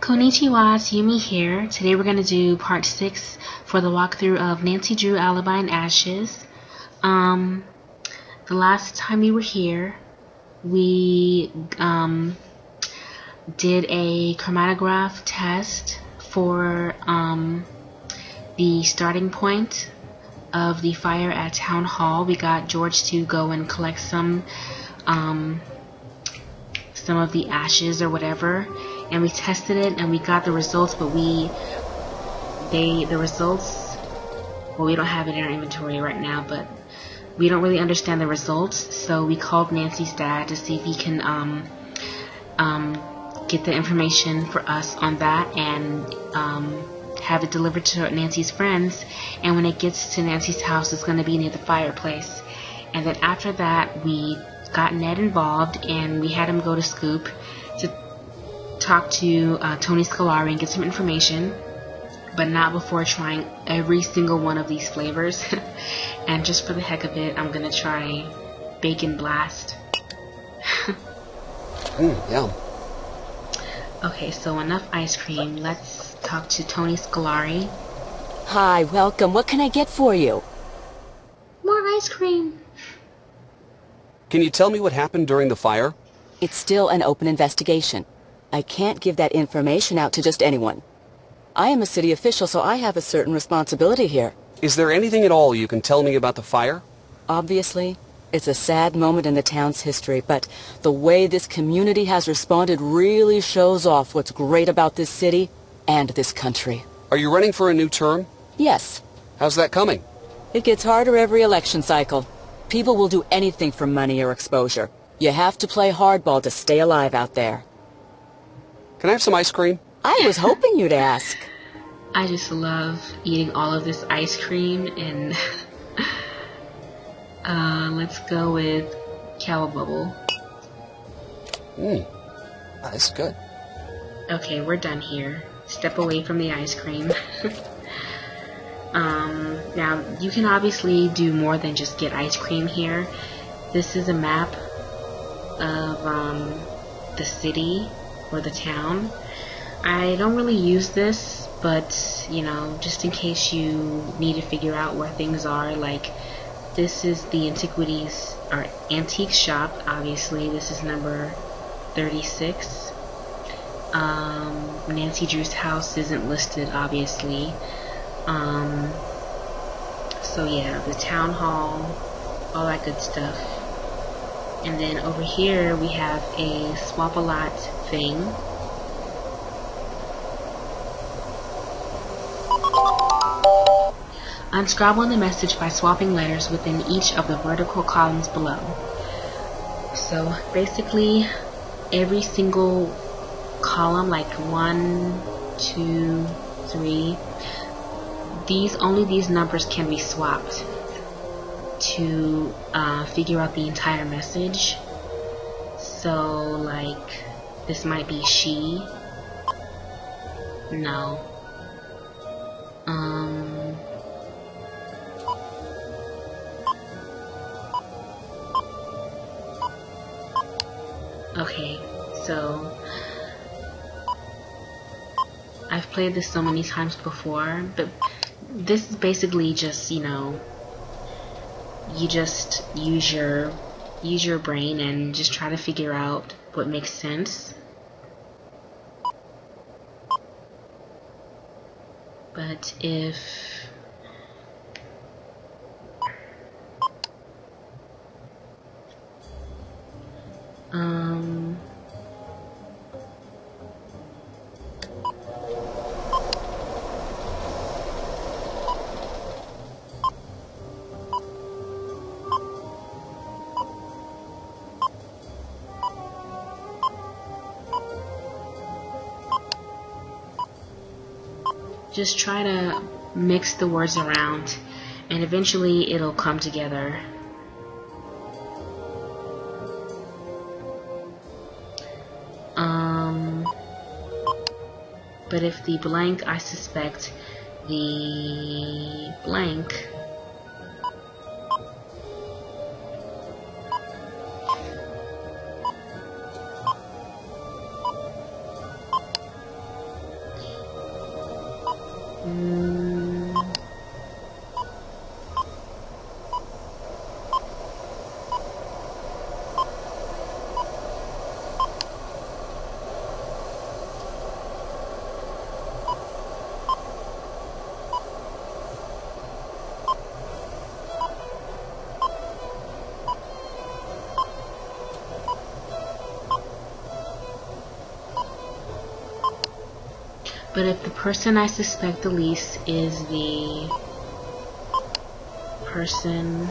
Konnichiwa, it's Yumi here. Today we're going to do part 6 for the walkthrough of Nancy Drew Alibi in Ashes. The last time we were here, we did a chromatograph test for the starting point of the fire at Town Hall. We got George to go and collect some of the ashes or whatever, and we tested it and we got the results, but we don't have it in our inventory right now, but we don't really understand the results, so we called Nancy's dad to see if he can get the information for us on that and have it delivered to Nancy's friends. And when it gets to Nancy's house, it's going to be near the fireplace. And then after that, we got Ned involved and we had him go to Scoop to talk to Toni Scallari and get some information, but not before trying every single one of these flavors. And just for the heck of it, I'm gonna try Bacon Blast. Yum. Okay, so enough ice cream. Let's talk to Toni Scallari. Hi, welcome. What can I get for you? More ice cream. Can you tell me what happened during the fire? It's still an open investigation. I can't give that information out to just anyone. I am a city official, so I have a certain responsibility here. Is there anything at all you can tell me about the fire? Obviously, it's a sad moment in the town's history, but the way this community has responded really shows off what's great about this city and this country. Are you running for a new term? Yes. How's that coming? It gets harder every election cycle. People will do anything for money or exposure. You have to play hardball to stay alive out there. Can I have some ice cream? I was hoping you'd ask. I just love eating all of this ice cream, and let's go with Cowabubble. That's good. Okay, we're done here. Step away from the ice cream. Now, you can obviously do more than just get ice cream here. This is a map of the city or the town. I don't really use this, but you know, just in case you need to figure out where things are. Like, this is the antiquities or antique shop. Obviously, this is number 36. Nancy Drew's house isn't listed, obviously. So yeah, the town hall, all that good stuff. And then over here we have a swap-a-lot thing. Unscribble the message by swapping letters within each of the vertical columns below. So basically, every single column, like 1, 2, 3, only these numbers can be swapped to figure out the entire message. So like, this might be she. No. Okay, so I've played this so many times before, but this is basically just, you know, you just use your brain and just try to figure out what makes sense. But if just try to mix the words around, and eventually it'll come together. But if the blank, I suspect the blank But if the person I suspect the least is the person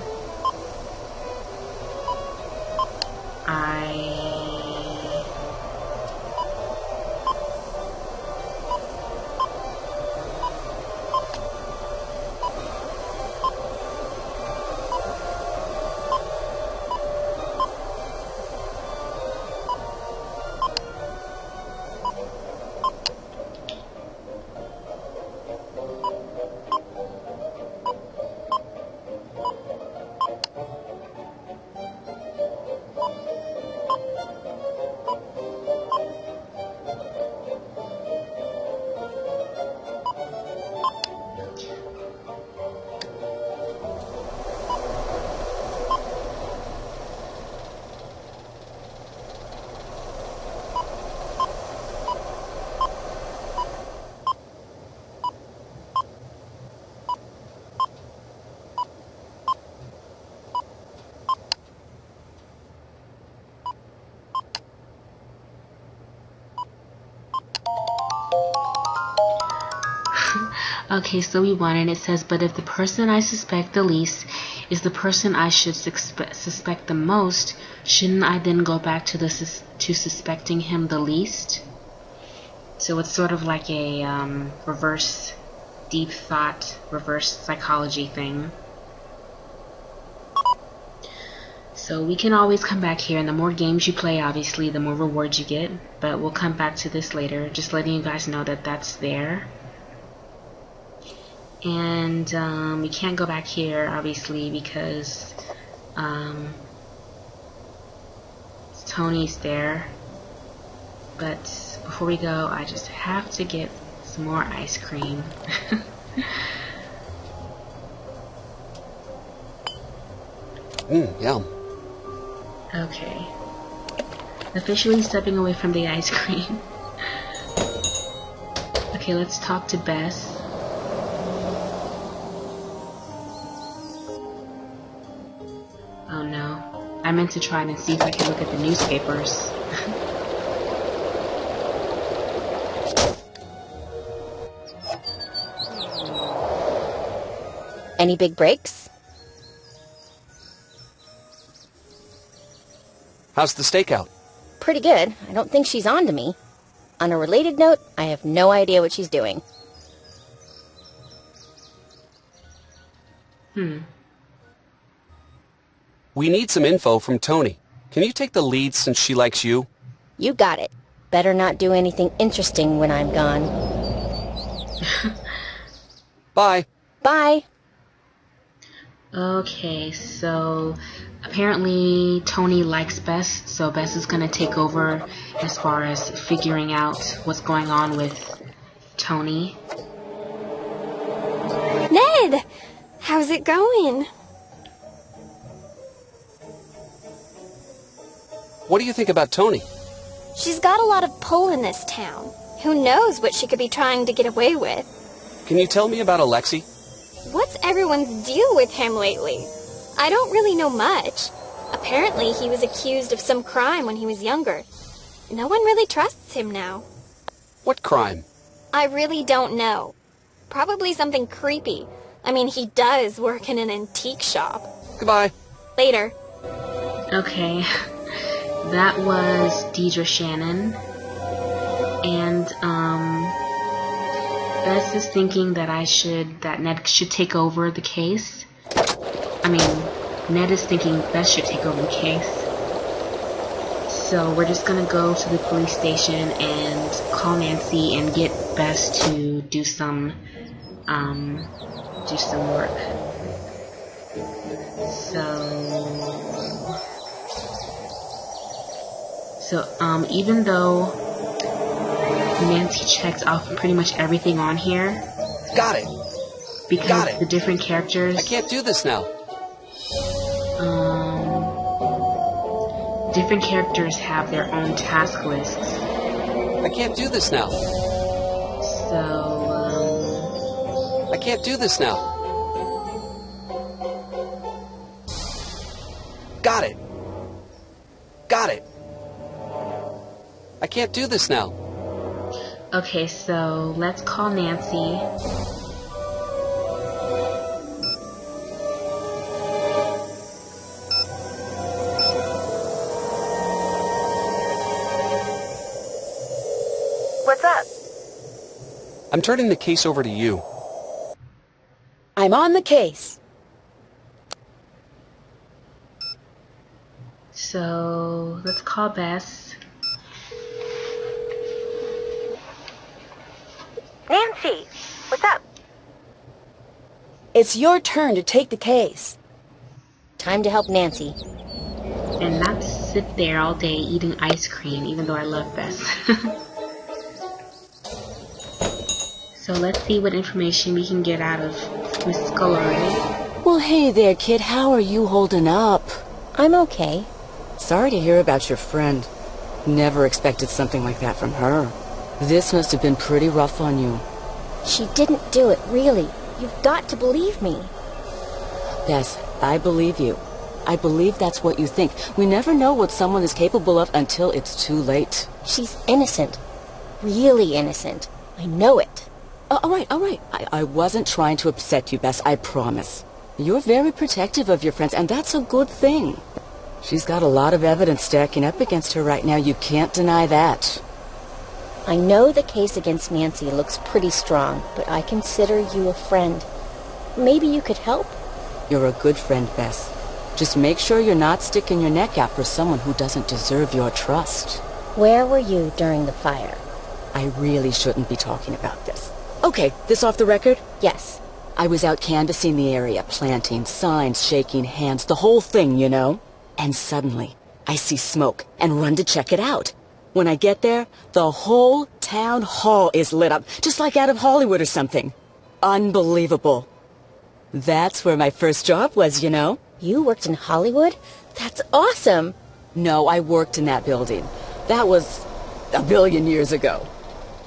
Okay, so we won, and it says, but if the person I suspect the least is the person I should suspect the most, shouldn't I then go back to suspecting him the least? So it's sort of like a reverse deep thought, reverse psychology thing. So we can always come back here, and the more games you play, obviously, the more rewards you get. But we'll come back to this later, just letting you guys know that that's there. And we can't go back here, obviously, because Toni's there. But before we go, I just have to get some more ice cream. Yum. Okay. Officially stepping away from the ice cream. Okay, let's talk to Bess. Oh no. I meant to try and see if I can look at the newspapers. Any big breaks? How's the stakeout? Pretty good. I don't think she's on to me. On a related note, I have no idea what she's doing. We need some info from Toni. Can you take the lead since she likes you? You got it. Better not do anything interesting when I'm gone. Bye. Bye. Okay, so apparently Toni likes Bess, so Bess is gonna take over as far as figuring out what's going on with Toni. Ned! How's it going? What do you think about Toni? She's got a lot of pull in this town. Who knows what she could be trying to get away with? Can you tell me about Alexi? What's everyone's deal with him lately? I don't really know much. Apparently he was accused of some crime when he was younger. No one really trusts him now. What crime? I really don't know. Probably something creepy. I mean, he does work in an antique shop. Goodbye. Later. Okay, that was Deidre Shannon. And, Bess is thinking that that Ned should take over the case. I mean, Ned is thinking Bess should take over the case. So we're just gonna go to the police station and call Nancy and get Bess to do some work. So even though Nancy checked off pretty much everything on here, Got it. Because Got it. the different characters... I can't do this now. Different characters have their own task lists. I can't do this now. So, I can't do this now. Got it. Got it. I can't do this now. okay, so let's call Nancy. What's up? I'm turning the case over to you. I'm on the case. So, let's call Bess. Nancy, what's up? It's your turn to take the case. Time to help Nancy. And not sit there all day eating ice cream, even though I love Bess. So let's see what information we can get out of Miss Scallari. Well, hey there, kid. How are you holding up? I'm okay. Sorry to hear about your friend. Never expected something like that from her. This must have been pretty rough on you. She didn't do it, really. You've got to believe me. Bess, I believe you. I believe that's what you think. We never know what someone is capable of until it's too late. She's innocent. Really innocent. I know it. All right. I wasn't trying to upset you, Bess, I promise. You're very protective of your friends, and that's a good thing. She's got a lot of evidence stacking up against her right now. You can't deny that. I know the case against Nancy looks pretty strong, but I consider you a friend. Maybe you could help? You're a good friend, Bess. Just make sure you're not sticking your neck out for someone who doesn't deserve your trust. Where were you during the fire? I really shouldn't be talking about this. Okay, this off the record? Yes. I was out canvassing the area, planting signs, shaking hands, the whole thing, you know? And suddenly, I see smoke and run to check it out. When I get there, the whole town hall is lit up, just like out of Hollywood or something. Unbelievable. That's where my first job was, you know? You worked in Hollywood? That's awesome! No, I worked in that building. That was a billion years ago.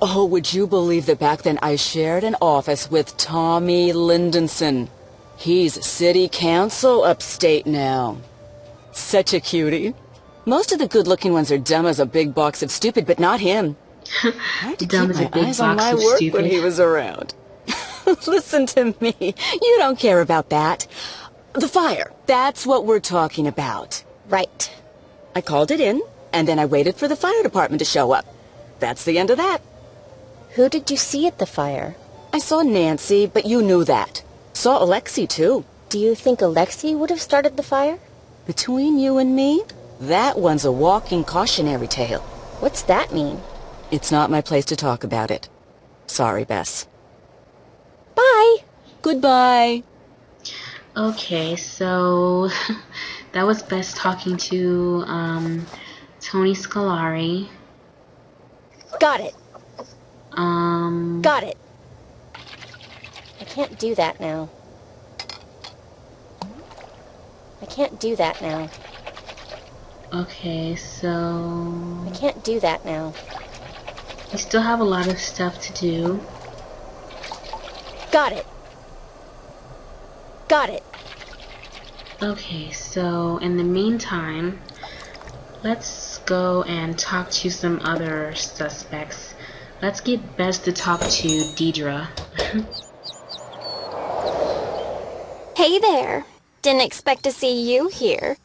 Oh, would you believe that back then I shared an office with Tommy Lindenson? He's city council upstate now. Such a cutie. Most of the good-looking ones are dumb as a big box of stupid, but not him. I had to Dumb keep as a my big eyes on box my of work stupid. when he was around. Listen to me. You don't care about that. The fire. That's what we're talking about. Right. I called it in, and then I waited for the fire department to show up. That's the end of that. Who did you see at the fire? I saw Nancy, but you knew that. Saw Alexi, too. Do you think Alexi would have started the fire? Between you and me, that one's a walking cautionary tale. What's that mean? It's not my place to talk about it. Sorry, Bess. Bye! Goodbye. Okay, so that was Bess talking to Toni Scallari. Got it. Um, Got it. I can't do that now. I can't do that now. okay, so I can't do that now. we still have a lot of stuff to do. Got it. Got it. Okay, so in the meantime, let's go and talk to some other suspects. Let's get Bess to talk to Deidre. Hey there. Didn't expect to see you here.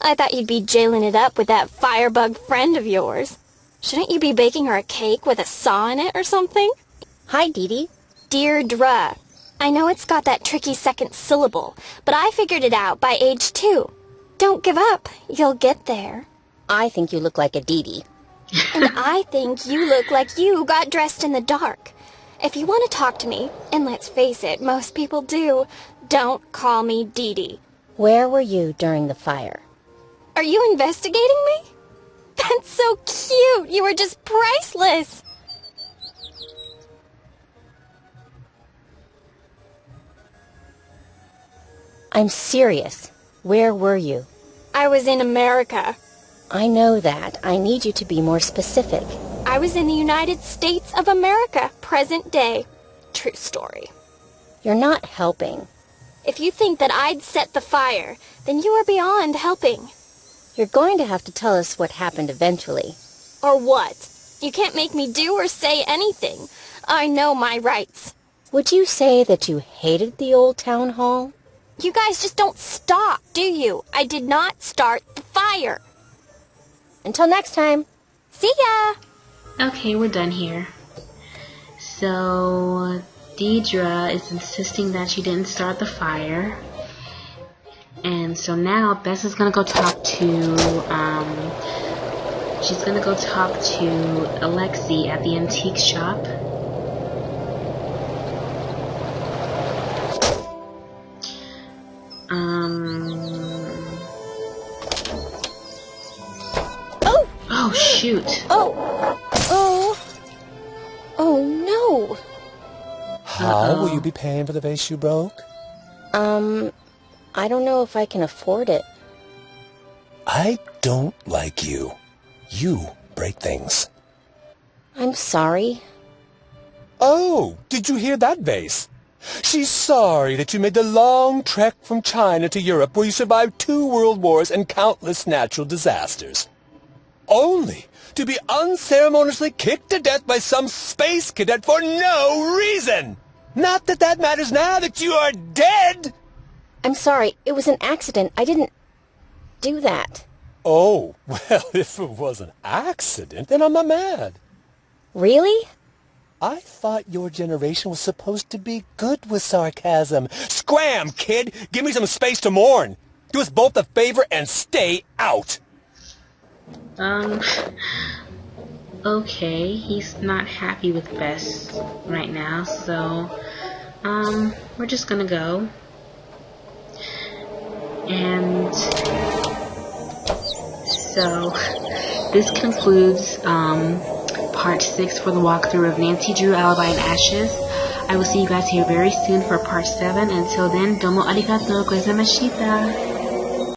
I thought you'd be jailing it up with that firebug friend of yours. Shouldn't you be baking her a cake with a saw in it or something? Hi, Dee. Deirdre. I know it's got that tricky second syllable, but I figured it out by age 2. Don't give up. You'll get there. I think you look like a Dee. And I think you look like you got dressed in the dark. If you want to talk to me, and let's face it, most people do, don't call me Dee Dee. Where were you during the fire? Are you investigating me? That's so cute. You were just priceless. I'm serious. Where were you? I was in America. I know that. I need you to be more specific. I was in the United States of America, present day. True story. You're not helping. If you think that I'd set the fire, then you are beyond helping. You're going to have to tell us what happened eventually. Or what? You can't make me do or say anything. I know my rights. Would you say that you hated the old town hall? You guys just don't stop, do you? I did not start the fire. Until next time. See ya! Okay, we're done here. So, Deidre is insisting that she didn't start the fire. And so now Bess is gonna go talk to, she's gonna go talk to Alexi at the antique shop. Oh, shoot. Oh no. How will you be paying for the vase you broke? I don't know if I can afford it. I don't like you. You break things. I'm sorry. Oh, did you hear that vase? She's sorry that you made the long trek from China to Europe where you survived 2 world wars and countless natural disasters. Only to be unceremoniously kicked to death by some space cadet for no reason! Not that that matters now that you are dead! I'm sorry. It was an accident. I didn't do that. Oh, well, if it was an accident, then I'm not mad. Really? I thought your generation was supposed to be good with sarcasm. Scram, kid! Give me some space to mourn! Do us both a favor and stay out! Okay, he's not happy with Bess right now, so, we're just gonna go. And so, this concludes, part 6 for the walkthrough of Nancy Drew Alibi in Ashes. I will see you guys here very soon for part 7. Until then, domo arigato gozaimashita.